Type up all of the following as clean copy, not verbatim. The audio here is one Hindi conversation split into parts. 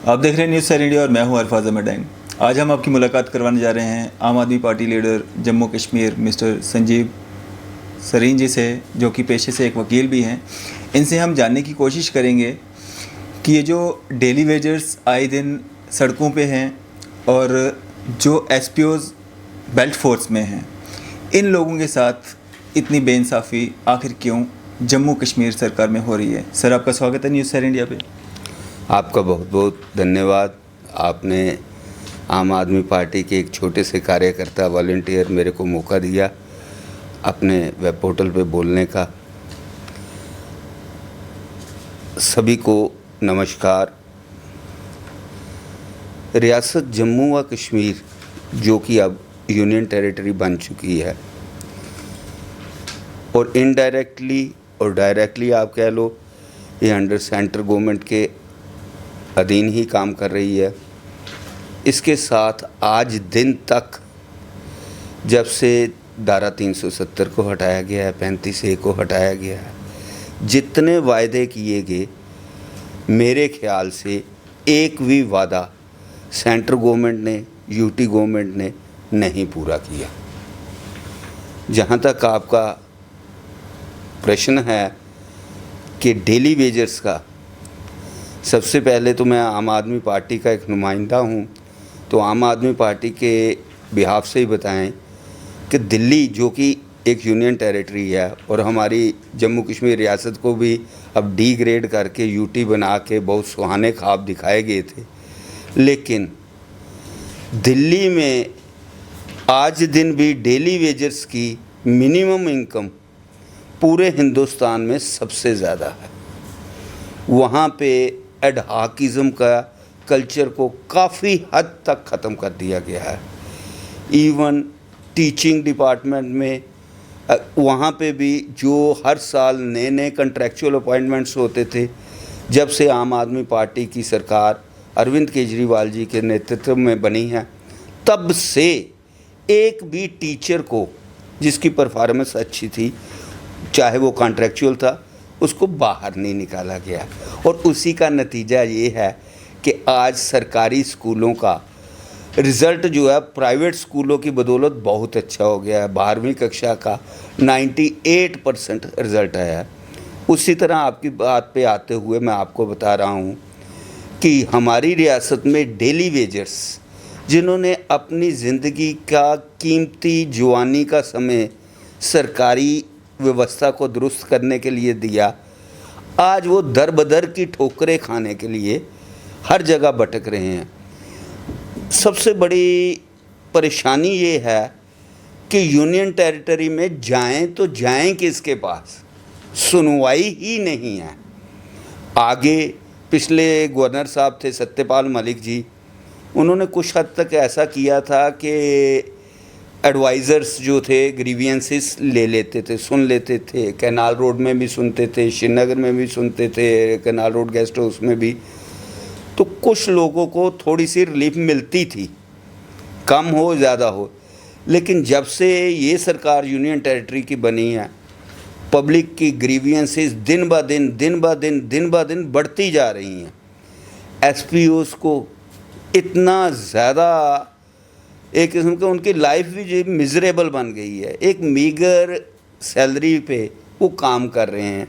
आप देख रहे हैं न्यूज़ सर इंडिया और मैं हूं अरफाज अहमद। आज हम आपकी मुलाकात करवाने जा रहे हैं Aam Aadmi Party leader Jammu Kashmir mister Sanjeev Sareen ji से, जो कि पेशे से एक वकील भी हैं। इनसे हम जानने की कोशिश करेंगे कि ये जो डेली वेजर्स आए दिन सड़कों पे हैं और जो एसपीओज़ बेल्ट फोर्स में हैं, इन लोगों के साथ इतनी बेइंसाफ़ी आखिर क्यों जम्मू कश्मीर सरकार में हो रही है। सर, आपका स्वागत है न्यूज़ सर इंडिया पे। आपका बहुत बहुत धन्यवाद। आपने आम आदमी पार्टी के एक छोटे से कार्यकर्ता वॉलंटियर मेरे को मौका दिया अपने वेब पोर्टल पे बोलने का। सभी को नमस्कार। रियासत जम्मू व कश्मीर जो कि अब यूनियन टेरिटरी बन चुकी है और इनडायरेक्टली और डायरेक्टली आप कह लो, ये अंडर सेंट्रल गवर्नमेंट के अधीन ही काम कर रही है। इसके साथ आज दिन तक जब से धारा 370 को हटाया गया है, 35A को हटाया गया है, जितने वायदे किए गए, मेरे ख्याल से एक भी वादा सेंट्रल गवर्नमेंट ने, यूटी गवर्नमेंट ने नहीं पूरा किया। जहाँ तक आपका प्रश्न है कि डेली वेजर्स का, सबसे पहले तो मैं आम आदमी पार्टी का एक नुमाइंदा हूँ, तो आम आदमी पार्टी के बिहाफ से ही बताएं कि दिल्ली जो कि एक यूनियन टेरिटरी है और हमारी जम्मू कश्मीर रियासत को भी अब डी ग्रेड करके यूटी बना के बहुत सुहाने ख्वाब दिखाए गए थे, लेकिन दिल्ली में आज दिन भी डेली वेजर्स की मिनिमम इनकम पूरे हिंदुस्तान में सबसे ज़्यादा है। वहाँ पे एडहाकिज़म का कल्चर को काफ़ी हद तक ख़त्म कर दिया गया है। इवन टीचिंग डिपार्टमेंट में वहाँ पे भी जो हर साल नए नए कंट्रैक्चुअल अपॉइंटमेंट्स होते थे, जब से आम आदमी पार्टी की सरकार अरविंद केजरीवाल जी के नेतृत्व में बनी है, तब से एक भी टीचर को जिसकी परफॉर्मेंस अच्छी थी, चाहे वो कॉन्ट्रैक्चुअल था, उसको बाहर नहीं निकाला गया। और उसी का नतीजा ये है कि आज सरकारी स्कूलों का रिज़ल्ट जो है प्राइवेट स्कूलों की बदौलत बहुत अच्छा हो गया है। 12वीं कक्षा का 98% रिज़ल्ट आया है। उसी तरह आपकी बात पे आते हुए मैं आपको बता रहा हूँ कि हमारी रियासत में डेली वेजर्स जिन्होंने अपनी ज़िंदगी का कीमती जवानी का समय सरकारी व्यवस्था को दुरुस्त करने के लिए दिया, आज वो दर बदर की ठोकरें खाने के लिए हर जगह भटक रहे हैं। सबसे बड़ी परेशानी ये है कि यूनियन टेरिटरी में जाएं तो जाएं किसके पास, सुनवाई ही नहीं है। आगे पिछले गवर्नर साहब थे सत्यपाल मलिक जी, उन्होंने कुछ हद तक ऐसा किया था कि एडवाइज़र्स जो थे ग्रीवियंसेस ले लेते थे, सुन लेते थे। कैनाल रोड में भी सुनते थे, श्रीनगर में भी सुनते थे, कैनाल रोड गेस्ट हाउस में भी। तो कुछ लोगों को थोड़ी सी रिलीफ मिलती थी, कम हो ज़्यादा हो। लेकिन जब से ये सरकार यूनियन टेरिटरी की बनी है, पब्लिक की ग्रीवियंसेस दिन ब दिन बढ़ती जा रही हैं। एसपीओज़ को इतना ज़्यादा एक किस्म का उनकी लाइफ भी जो मिज़रेबल बन गई है। एक मीगर सैलरी पे वो काम कर रहे हैं।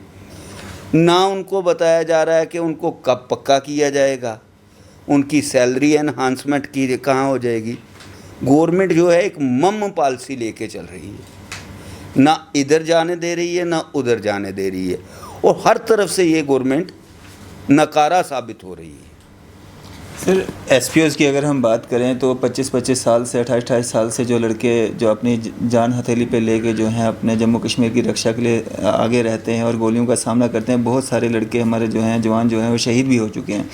ना उनको बताया जा रहा है कि उनको कब पक्का किया जाएगा, उनकी सैलरी एनहांसमेंट की कहाँ हो जाएगी। गवर्नमेंट जो है एक मम पॉलिसी लेके चल रही है, ना इधर जाने दे रही है ना उधर जाने दे रही है, और हर तरफ से ये गवर्नमेंट नकारा साबित हो रही है। सर, एसपीओज़ की अगर हम बात करें तो 25-25 साल से 28-28 साल से जो लड़के जो अपनी जान हथेली पे लेके जो हैं अपने जम्मू कश्मीर की रक्षा के लिए आगे रहते हैं और गोलियों का सामना करते हैं, बहुत सारे लड़के हमारे जो हैं जवान जो हैं वो शहीद भी हो चुके हैं।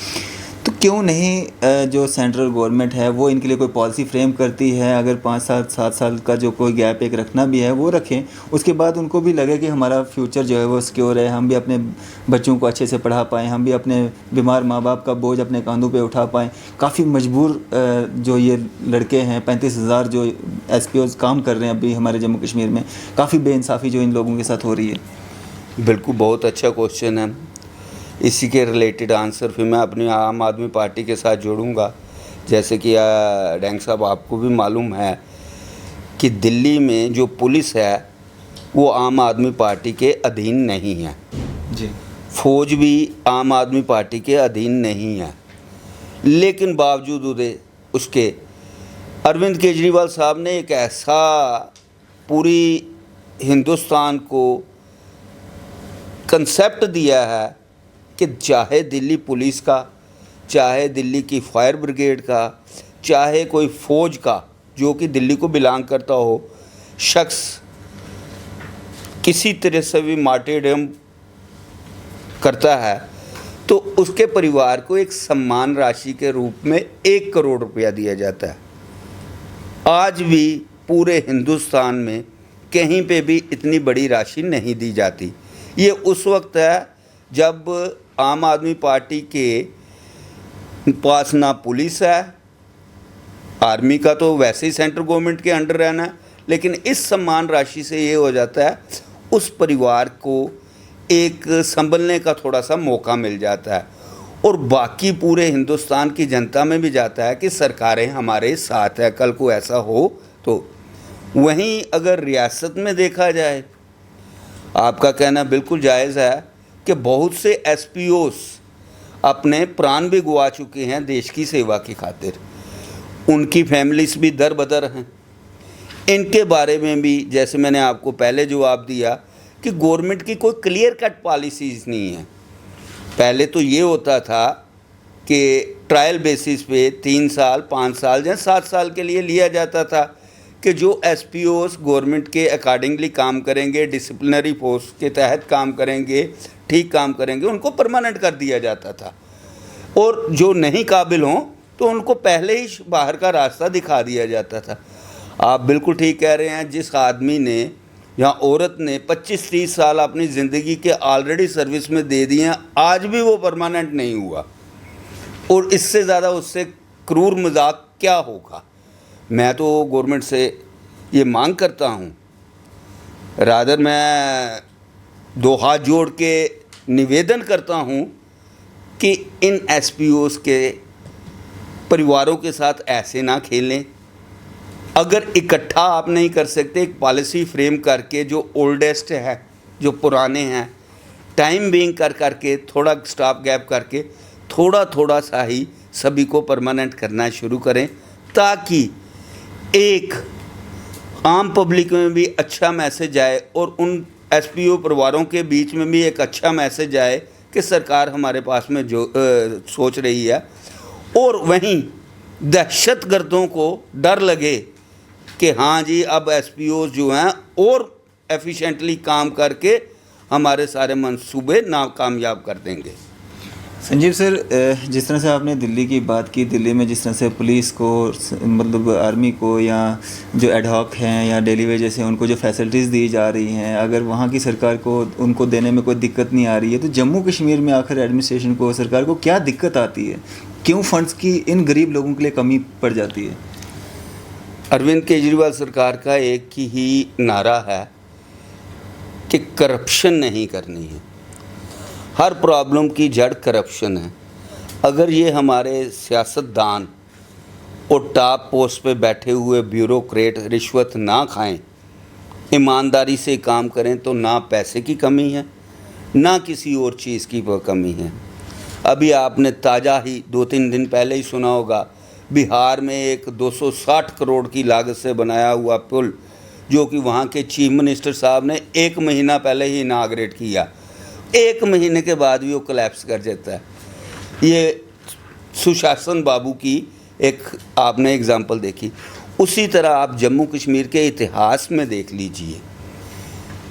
तो क्यों नहीं जो सेंट्रल गवर्नमेंट है वो इनके लिए कोई पॉलिसी फ्रेम करती है। अगर 5-7 साल का जो कोई गैप एक रखना भी है वो रखें, उसके बाद उनको भी लगे कि हमारा फ्यूचर जो है वो सिक्योर है, हम भी अपने बच्चों को अच्छे से पढ़ा पाएँ, हम भी अपने बीमार माँ बाप का बोझ अपने कंधों पे उठा पाएँ। काफ़ी मजबूर जो ये लड़के हैं, 35,000 जो एसपीओज़ काम कर रहे हैं अभी हमारे जम्मू कश्मीर में, काफ़ी बेइंसाफ़ी जो इन लोगों के साथ हो रही है। बिल्कुल, बहुत अच्छा क्वेश्चन है। इसी के रिलेटेड आंसर फिर मैं अपनी आम आदमी पार्टी के साथ जोड़ूंगा। जैसे कि डैंग साहब आपको भी मालूम है कि दिल्ली में जो पुलिस है वो आम आदमी पार्टी के अधीन नहीं है जी। फौज भी आम आदमी पार्टी के अधीन नहीं है, लेकिन बावजूद उसके अरविंद केजरीवाल साहब ने एक ऐसा पूरी हिंदुस्तान को कंसेप्ट दिया है कि चाहे दिल्ली पुलिस का, चाहे दिल्ली की फायर ब्रिगेड का, चाहे कोई फ़ौज का जो कि दिल्ली को बिलोंग करता हो, शख्स किसी तरह से भी मार्टिरडम करता है तो उसके परिवार को एक सम्मान राशि के रूप में 1 करोड़ रुपया दिया जाता है। आज भी पूरे हिंदुस्तान में कहीं पे भी इतनी बड़ी राशि नहीं दी जाती। ये उस वक्त है जब आम आदमी पार्टी के पास ना पुलिस है, आर्मी का तो वैसे ही सेंट्रल गवर्नमेंट के अंडर रहना है, लेकिन इस सम्मान राशि से ये हो जाता है उस परिवार को एक संभलने का थोड़ा सा मौका मिल जाता है, और बाकी पूरे हिंदुस्तान की जनता में भी जाता है कि सरकारें हमारे साथ है, कल को ऐसा हो तो। वहीं अगर रियासत में देखा जाए, आपका कहना बिल्कुल जायज़ है कि बहुत से एसपीओस अपने प्राण भी गवा चुके हैं देश की सेवा की खातिर, उनकी फैमिलीज भी दर बदर हैं। इनके बारे में भी जैसे मैंने आपको पहले जवाब दिया कि गवर्नमेंट की कोई क्लियर कट पॉलिसीज़ नहीं है। पहले तो ये होता था कि ट्रायल बेसिस पे 3 साल 5 साल या 7 साल के लिए लिया जाता था कि जो एसपीओस गवर्नमेंट के अकॉर्डिंगली काम करेंगे, डिसिप्लिनरी फोर्स के तहत काम करेंगे, ठीक काम करेंगे, उनको परमानेंट कर दिया जाता था, और जो नहीं काबिल हों तो उनको पहले ही बाहर का रास्ता दिखा दिया जाता था। आप बिल्कुल ठीक कह रहे हैं, जिस आदमी ने या औरत ने 25-30 साल अपनी ज़िंदगी के ऑलरेडी सर्विस में दे दिए हैं, आज भी वो परमानेंट नहीं हुआ, और इससे ज़्यादा उससे क्रूर मजाक क्या होगा। मैं तो गवर्नमेंट से ये मांग करता हूँ, रादर मैं 2 हाथ जोड़ के निवेदन करता हूँ कि इन एसपीओस के परिवारों के साथ ऐसे ना खेलें। अगर इकट्ठा आप नहीं कर सकते, एक पॉलिसी फ्रेम करके जो ओल्डेस्ट है, जो पुराने हैं, टाइम बीइंग करके थोड़ा स्टॉप गैप करके थोड़ा सा ही सभी को परमानेंट करना शुरू करें, ताकि एक आम पब्लिक में भी अच्छा मैसेज आए और उन एसपीओ परिवारों के बीच में भी एक अच्छा मैसेज आए कि सरकार हमारे पास में जो सोच रही है, और वहीं दहशतगर्दों को डर लगे कि हाँ जी अब एसपीओ जो हैं और एफिशिएंटली काम करके हमारे सारे मंसूबे नाकामयाब कर देंगे। संजीव सर, जिस तरह से आपने दिल्ली की बात की, दिल्ली में जिस तरह से पुलिस को, मतलब आर्मी को, या जो एडहॉक हैं या डेली वेजेस हैं, उनको जो फैसिलिटीज़ दी जा रही हैं, अगर वहाँ की सरकार को उनको देने में कोई दिक्कत नहीं आ रही है, तो जम्मू कश्मीर में आखिर एडमिनिस्ट्रेशन को, सरकार को क्या दिक्कत आती है? क्यों फंड्स की इन गरीब लोगों के लिए कमी पड़ जाती है? अरविंद केजरीवाल सरकार का एक ही नारा है कि करप्शन नहीं करनी है। हर प्रॉब्लम की जड़ करप्शन है। अगर ये हमारे सियासतदान और टॉप पोस्ट पे बैठे हुए ब्यूरोक्रेट रिश्वत ना खाएं, ईमानदारी से काम करें, तो ना पैसे की कमी है, ना किसी और चीज़ की कमी है। अभी आपने ताज़ा ही 2-3 दिन पहले ही सुना होगा, बिहार में एक 260 करोड़ की लागत से बनाया हुआ पुल, जो कि वहाँ के चीफ मिनिस्टर साहब ने 1 महीना पहले ही इनाग्रेट किया, 1 महीने के बाद भी वो कोलैप्स कर जाता है। ये सुशासन बाबू की एक आपने एग्ज़ाम्पल देखी। उसी तरह आप जम्मू कश्मीर के इतिहास में देख लीजिए,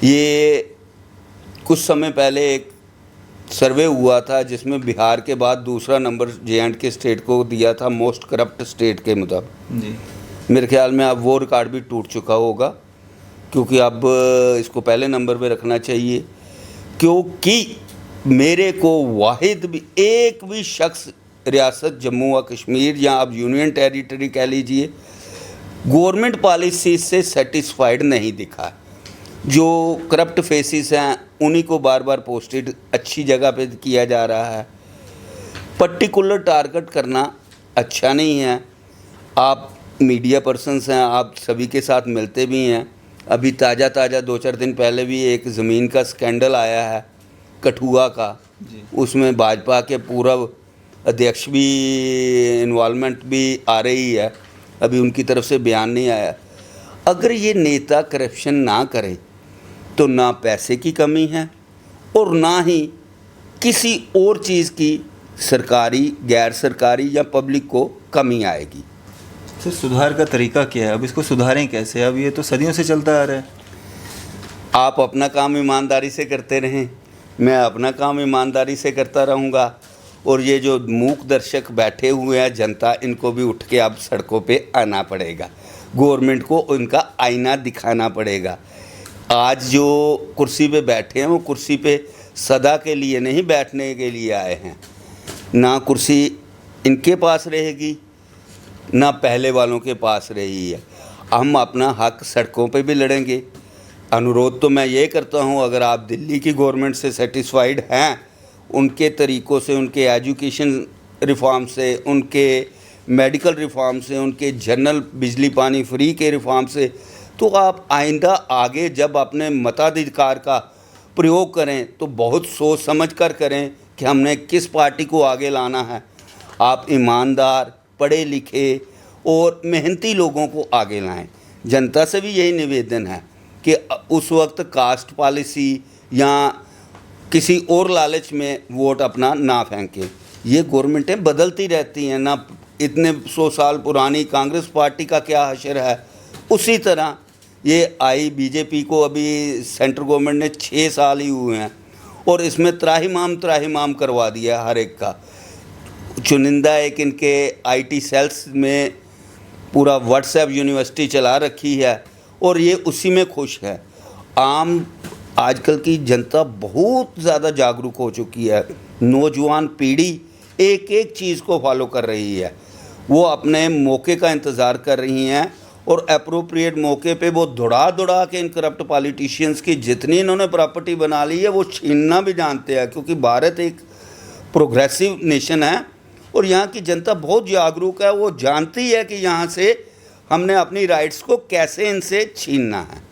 ये कुछ समय पहले एक सर्वे हुआ था जिसमें बिहार के बाद दूसरा नंबर J&K स्टेट को दिया था मोस्ट करप्ट स्टेट के मुताबिक जी। मेरे ख्याल में अब वो रिकॉर्ड भी टूट चुका होगा, क्योंकि अब इसको पहले नंबर पे रखना चाहिए, क्योंकि मेरे को वाहिद भी एक भी शख्स रियासत जम्मू व कश्मीर या अब यूनियन टेरिटरी कह लीजिए, गवर्नमेंट पॉलिसी से सेटिस्फाइड नहीं दिखा। जो करप्ट फेसिस हैं उन्हीं को बार बार पोस्टेड अच्छी जगह पे किया जा रहा है। पर्टिकुलर टारगेट करना अच्छा नहीं है। आप मीडिया पर्सन्स हैं, आप सभी के साथ मिलते भी हैं। अभी ताज़ा 2-4 दिन पहले भी एक ज़मीन का स्कैंडल आया है कठुआ का, उसमें भाजपा के पूर्व अध्यक्ष भी इन्वॉल्वमेंट भी आ रही है। अभी उनकी तरफ से बयान नहीं आया। अगर ये नेता करप्शन ना करे तो ना पैसे की कमी है और ना ही किसी और चीज़ की सरकारी, गैर सरकारी या पब्लिक को कमी आएगी। सर सुधार का तरीका क्या है? अब इसको सुधारें कैसे? अब ये तो सदियों से चलता आ रहा है। आप अपना काम ईमानदारी से करते रहें, मैं अपना काम ईमानदारी से करता रहूँगा। और ये जो मूक दर्शक बैठे हुए हैं जनता, इनको भी उठ के अब सड़कों पे आना पड़ेगा। गवर्नमेंट को उनका आईना दिखाना पड़ेगा। आज जो कुर्सी पे बैठे हैं वो कुर्सी पे सदा के लिए नहीं बैठने के लिए आए हैं। ना कुर्सी इनके पास रहेगी ना पहले वालों के पास रही है। हम अपना हक सड़कों पे भी लड़ेंगे। अनुरोध तो मैं ये करता हूँ, अगर आप दिल्ली की गवर्नमेंट से सेटिस्फाइड हैं, उनके तरीक़ों से, उनके एजुकेशन रिफॉर्म से, उनके मेडिकल रिफॉर्म से, उनके जनरल बिजली पानी फ्री के रिफॉर्म से, तो आप आइंदा आगे जब अपने मताधिकार का प्रयोग करें तो बहुत सोच समझ कर करें कि हमने किस पार्टी को आगे लाना है। आप ईमानदार, पढ़े लिखे और मेहनती लोगों को आगे लाएं। जनता से भी यही निवेदन है कि उस वक्त कास्ट पॉलिसी या किसी और लालच में वोट अपना ना फेंकें। ये गवर्नमेंटें बदलती रहती हैं ना, इतने 100 साल पुरानी कांग्रेस पार्टी का क्या हशर है, उसी तरह ये आई बीजेपी को अभी सेंट्रल गवर्नमेंट ने 6 साल ही हुए हैं और इसमें त्राहिमाम करवा दिया हर एक का। चुनिंदा एक इनके आईटी सेल्स में पूरा व्हाट्सएप यूनिवर्सिटी चला रखी है और ये उसी में खुश है। आम आजकल की जनता बहुत ज़्यादा जागरूक हो चुकी है। नौजवान पीढ़ी एक एक चीज़ को फॉलो कर रही है। वो अपने मौके का इंतज़ार कर रही हैं और अप्रोप्रिएट मौके पे वो दौड़ा के इन करप्ट पॉलिटिशियंस की जितनी इन्होंने प्रॉपर्टी बना ली है वो छीनना भी जानते हैं, क्योंकि भारत एक प्रोग्रेसिव नेशन है और यहाँ की जनता बहुत जागरूक है। वो जानती है कि यहाँ से हमने अपनी राइट्स को कैसे इनसे छीनना है।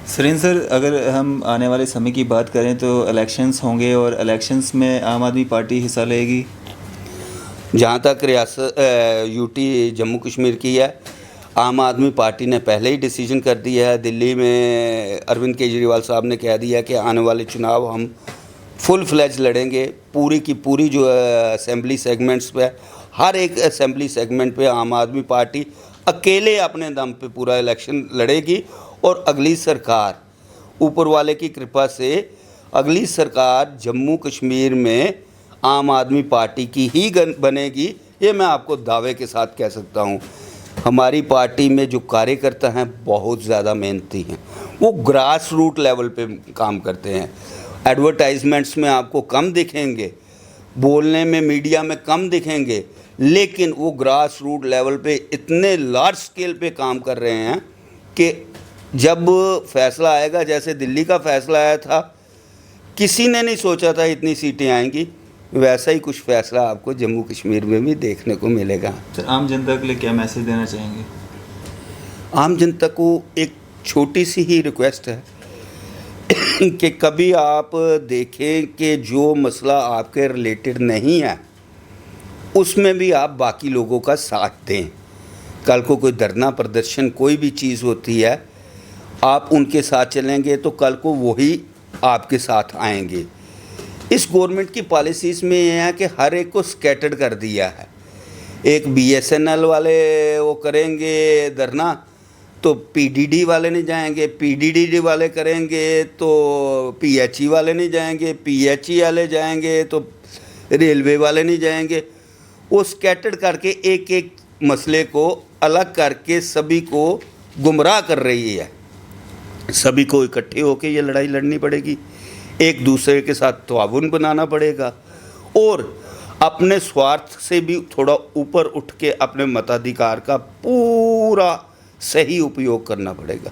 सुरेंद्र सर, अगर हम आने वाले समय की बात करें तो इलेक्शंस होंगे और इलेक्शंस में आम आदमी पार्टी हिस्सा लेगी। जहाँ तक रियासत यूटी जम्मू कश्मीर की है, आम आदमी पार्टी ने पहले ही डिसीजन कर दिया है। दिल्ली में अरविंद केजरीवाल साहब ने कह दिया कि आने वाले चुनाव हम फुल फ्लैज लड़ेंगे। पूरी की पूरी जो असेंबली सेगमेंट्स पे, हर एक असेंबली सेगमेंट पे आम आदमी पार्टी अकेले अपने दम पे पूरा इलेक्शन लड़ेगी और अगली सरकार, ऊपर वाले की कृपा से अगली सरकार जम्मू कश्मीर में आम आदमी पार्टी की ही बनेगी। ये मैं आपको दावे के साथ कह सकता हूँ। हमारी पार्टी में जो कार्यकर्ता हैं बहुत ज़्यादा मेहनती हैं। वो ग्रास रूट लेवल पे काम करते हैं। एडवर्टाइजमेंट्स में आपको कम दिखेंगे, बोलने में मीडिया में कम दिखेंगे, लेकिन वो ग्रास रूट लेवल पे इतने लार्ज स्केल पे काम कर रहे हैं कि जब फैसला आएगा, जैसे दिल्ली का फैसला आया था, किसी ने नहीं सोचा था इतनी सीटें आएंगी, वैसा ही कुछ फैसला आपको जम्मू कश्मीर में भी देखने को मिलेगा। तो आम जनता के लिए क्या मैसेज देना चाहेंगे? आम जनता को एक छोटी सी ही रिक्वेस्ट है कि कभी आप देखें कि जो मसला आपके रिलेटेड नहीं है उसमें भी आप बाकी लोगों का साथ दें। कल को कोई धरना प्रदर्शन कोई भी चीज़ होती है, आप उनके साथ चलेंगे तो कल को वही आपके साथ आएंगे। इस गवर्नमेंट की पॉलिसीज़ में यह है कि हर एक को स्कैटर्ड कर दिया है। एक बीएसएनएल वाले वो करेंगे धरना तो पीडीडी वाले नहीं जाएंगे, पीडीडी वाले करेंगे तो पीएचई वाले नहीं जाएंगे, पीएचई वाले जाएंगे तो रेलवे वाले नहीं जाएंगे। वो स्कैटर्ड करके एक एक मसले को अलग करके सभी को गुमराह कर रही है। सभी को इकट्ठे होकर ये लड़ाई लड़नी पड़ेगी, एक दूसरे के साथ ताउन बनाना पड़ेगा और अपने स्वार्थ से भी थोड़ा ऊपर उठ के अपने मताधिकार का पूरा सही उपयोग करना पड़ेगा।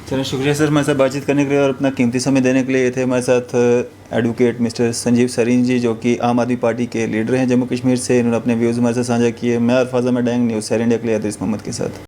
चलिए शुक्रिया सर हमारे साथ बातचीत करने के लिए और अपना कीमती समय देने के लिए। ये थे हमारे साथ एडवोकेट मिस्टर संजीव सरीन जी, जो कि आम आदमी पार्टी के लीडर हैं जम्मू कश्मीर से। इन्होंने अपने व्यूज़ हमारे साथ साझा किए। मैं अरफाज़ अहमद डैंग, न्यूज़ 7 इंडिया के लिए अदरीस मोहम्मद के साथ।